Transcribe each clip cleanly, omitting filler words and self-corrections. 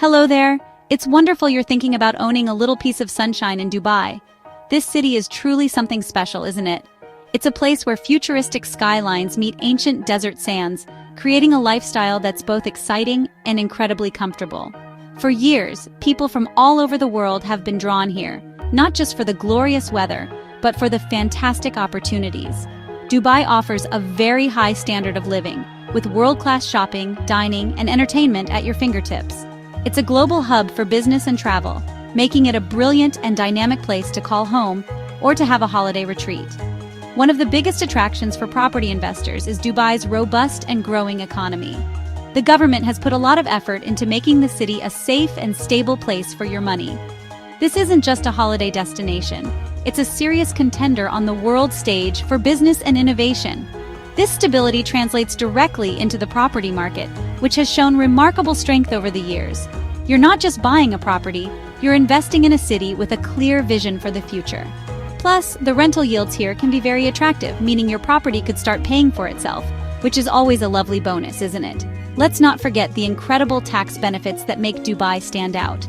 Hello there. It's wonderful you're thinking about owning a little piece of sunshine in Dubai. This city is truly something special, isn't it? It's a place where futuristic skylines meet ancient desert sands, creating a lifestyle that's both exciting and incredibly comfortable. For years, people from all over the world have been drawn here, not just for the glorious weather, but for the fantastic opportunities. Dubai offers a very high standard of living, with world-class shopping, dining, and entertainment at your fingertips. It's a global hub for business and travel, making it a brilliant and dynamic place to call home or to have a holiday retreat. One of the biggest attractions for property investors is Dubai's robust and growing economy. The government has put a lot of effort into making the city a safe and stable place for your money. This isn't just a holiday destination, it's a serious contender on the world stage for business and innovation. This stability translates directly into the property market, which has shown remarkable strength over the years. You're not just buying a property, you're investing in a city with a clear vision for the future. Plus, the rental yields here can be very attractive, meaning your property could start paying for itself, which is always a lovely bonus, isn't it? Let's not forget the incredible tax benefits that make Dubai stand out.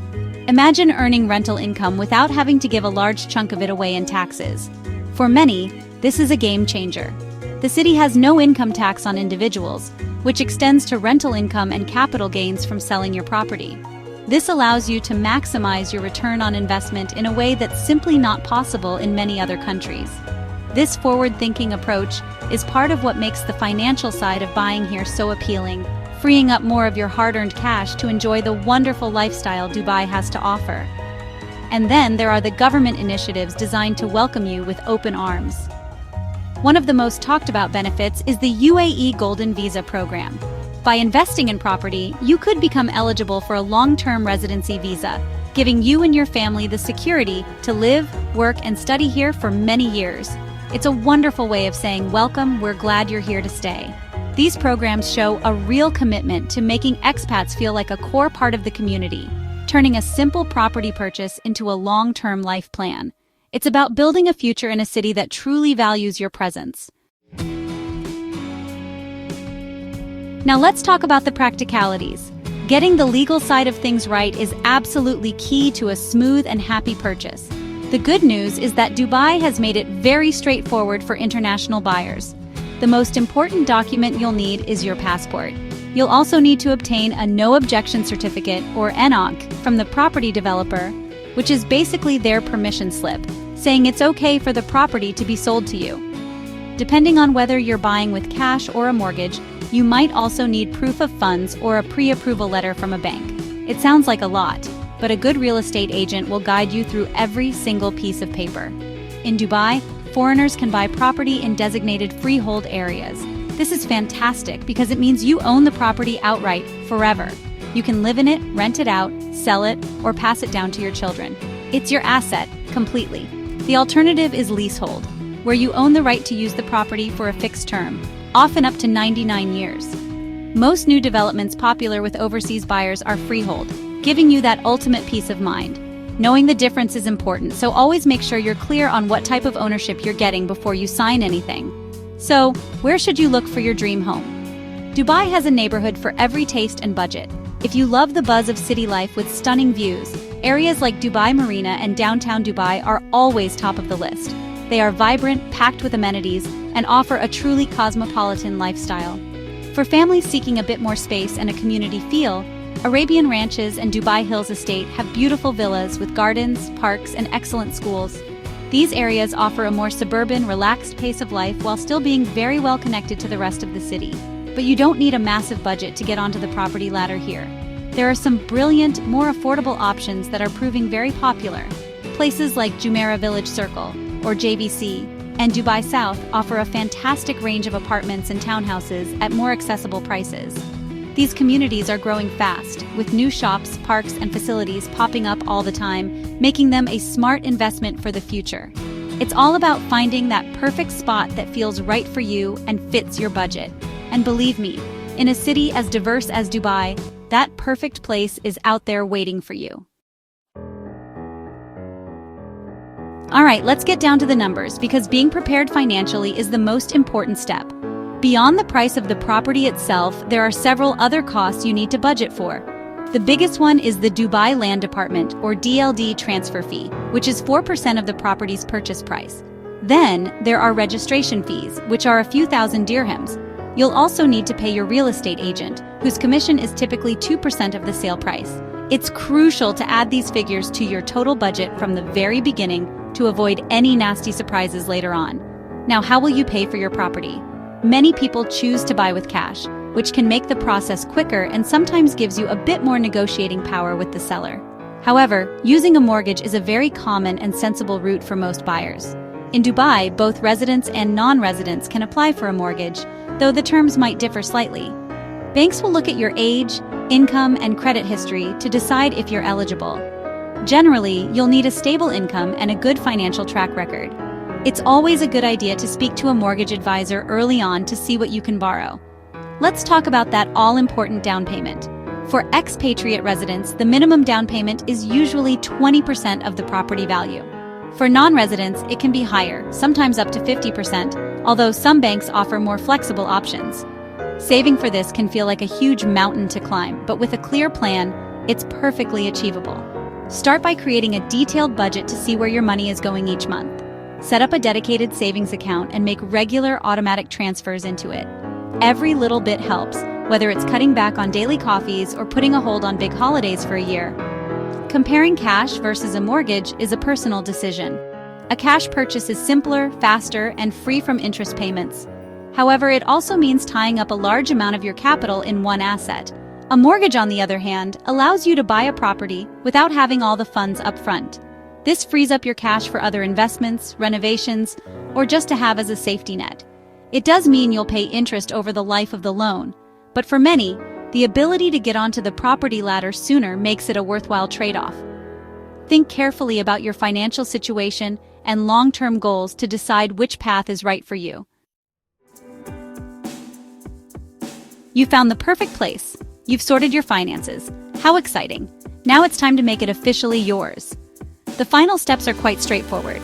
Imagine earning rental income without having to give a large chunk of it away in taxes. For many, this is a game changer. The city has no income tax on individuals, which extends to rental income and capital gains from selling your property. This allows you to maximize your return on investment in a way that's simply not possible in many other countries. This forward-thinking approach is part of what makes the financial side of buying here so appealing, freeing up more of your hard-earned cash to enjoy the wonderful lifestyle Dubai has to offer. And then there are the government initiatives designed to welcome you with open arms. One of the most talked about benefits is the UAE Golden Visa program. By investing in property, you could become eligible for a long-term residency visa, giving you and your family the security to live, work, and study here for many years. It's a wonderful way of saying, "Welcome, we're glad you're here to stay." These programs show a real commitment to making expats feel like a core part of the community, turning a simple property purchase into a long-term life plan. It's about building a future in a city that truly values your presence. Now let's talk about the practicalities. Getting the legal side of things right is absolutely key to a smooth and happy purchase. The good news is that Dubai has made it very straightforward for international buyers. The most important document you'll need is your passport. You'll also need to obtain a No Objection Certificate, or NOC, from the property developer, which is basically their permission slip, saying it's okay for the property to be sold to you. Depending on whether you're buying with cash or a mortgage, you might also need proof of funds or a pre-approval letter from a bank. It sounds like a lot, but a good real estate agent will guide you through every single piece of paper. In Dubai, foreigners can buy property in designated freehold areas. This is fantastic because it means you own the property outright forever. You can live in it, rent it out, sell it, or pass it down to your children. It's your asset, completely. The alternative is leasehold, where you own the right to use the property for a fixed term, often up to 99 years. Most new developments popular with overseas buyers are freehold, giving you that ultimate peace of mind. Knowing the difference is important, so always make sure you're clear on what type of ownership you're getting before you sign anything. So, where should you look for your dream home? Dubai has a neighborhood for every taste and budget. If you love the buzz of city life with stunning views, areas like Dubai Marina and downtown Dubai are always top of the list. They are vibrant, packed with amenities, and offer a truly cosmopolitan lifestyle. For families seeking a bit more space and a community feel, Arabian Ranches and Dubai Hills Estate have beautiful villas with gardens, parks, and excellent schools. These areas offer a more suburban, relaxed pace of life while still being very well connected to the rest of the city. But you don't need a massive budget to get onto the property ladder here. There are some brilliant, more affordable options that are proving very popular. Places like Jumeirah Village Circle, or JVC, and Dubai South offer a fantastic range of apartments and townhouses at more accessible prices. These communities are growing fast, with new shops, parks, and facilities popping up all the time, making them a smart investment for the future. It's all about finding that perfect spot that feels right for you and fits your budget. And believe me, in a city as diverse as Dubai, that perfect place is out there waiting for you. All right, let's get down to the numbers, because being prepared financially is the most important step. Beyond the price of the property itself, there are several other costs you need to budget for. The biggest one is the Dubai Land Department, or DLD transfer fee, which is 4% of the property's purchase price. Then, there are registration fees, which are a few thousand dirhams. You'll also need to pay your real estate agent, whose commission is typically 2% of the sale price. It's crucial to add these figures to your total budget from the very beginning to avoid any nasty surprises later on. Now, how will you pay for your property? Many people choose to buy with cash, which can make the process quicker and sometimes gives you a bit more negotiating power with the seller. However, using a mortgage is a very common and sensible route for most buyers. In Dubai, both residents and non-residents can apply for a mortgage, though the terms might differ slightly. Banks will look at your age, income, and credit history to decide if you're eligible. Generally, you'll need a stable income and a good financial track record. It's always a good idea to speak to a mortgage advisor early on to see what you can borrow. Let's talk about that all-important down payment. For expatriate residents, the minimum down payment is usually 20% of the property value. For non-residents, it can be higher, sometimes up to 50%, although some banks offer more flexible options. Saving for this can feel like a huge mountain to climb, but with a clear plan, it's perfectly achievable. Start by creating a detailed budget to see where your money is going each month. Set up a dedicated savings account and make regular automatic transfers into it. Every little bit helps, whether it's cutting back on daily coffees or putting a hold on big holidays for a year. Comparing cash versus a mortgage is a personal decision. A cash purchase is simpler, faster, and free from interest payments. However, it also means tying up a large amount of your capital in one asset. A mortgage, on the other hand, allows you to buy a property without having all the funds up front. This frees up your cash for other investments, renovations, or just to have as a safety net. It does mean you'll pay interest over the life of the loan, but for many, the ability to get onto the property ladder sooner makes it a worthwhile trade-off. Think carefully about your financial situation and long-term goals to decide which path is right for you. You found the perfect place. You've sorted your finances. How exciting! Now it's time to make it officially yours. The final steps are quite straightforward.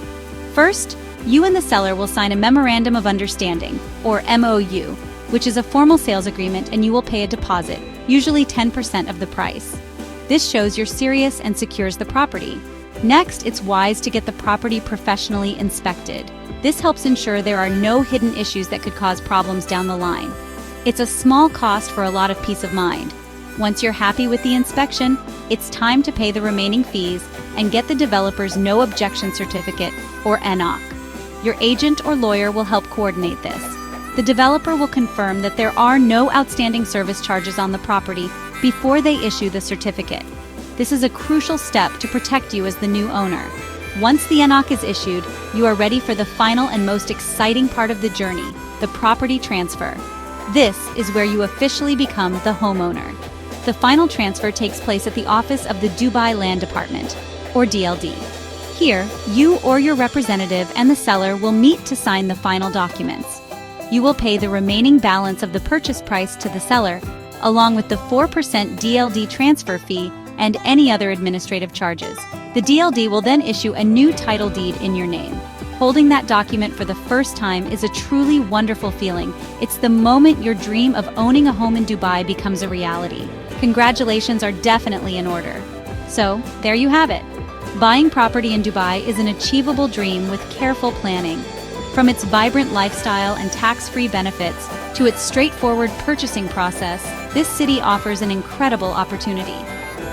First, you and the seller will sign a Memorandum of Understanding, or MOU, which is a formal sales agreement, and you will pay a deposit, usually 10% of the price. This shows you're serious and secures the property. Next, it's wise to get the property professionally inspected. This helps ensure there are no hidden issues that could cause problems down the line. It's a small cost for a lot of peace of mind. Once you're happy with the inspection, it's time to pay the remaining fees and get the developer's No Objection Certificate, or NOC. Your agent or lawyer will help coordinate this. The developer will confirm that there are no outstanding service charges on the property before they issue the certificate. This is a crucial step to protect you as the new owner. Once the NOC is issued, you are ready for the final and most exciting part of the journey, the property transfer. This is where you officially become the homeowner. The final transfer takes place at the office of the Dubai Land Department, or DLD. Here, you or your representative and the seller will meet to sign the final documents. You will pay the remaining balance of the purchase price to the seller, along with the 4% DLD transfer fee and any other administrative charges. The DLD will then issue a new title deed in your name. Holding that document for the first time is a truly wonderful feeling. It's the moment your dream of owning a home in Dubai becomes a reality. Congratulations are definitely in order. So, there you have it. Buying property in Dubai is an achievable dream with careful planning. From its vibrant lifestyle and tax-free benefits to its straightforward purchasing process, this city offers an incredible opportunity.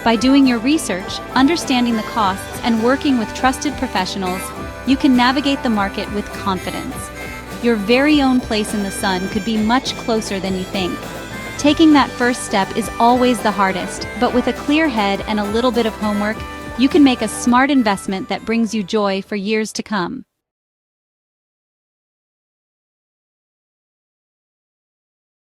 By doing your research, understanding the costs, and working with trusted professionals, you can navigate the market with confidence. Your very own place in the sun could be much closer than you think. Taking that first step is always the hardest, but with a clear head and a little bit of homework, you can make a smart investment that brings you joy for years to come.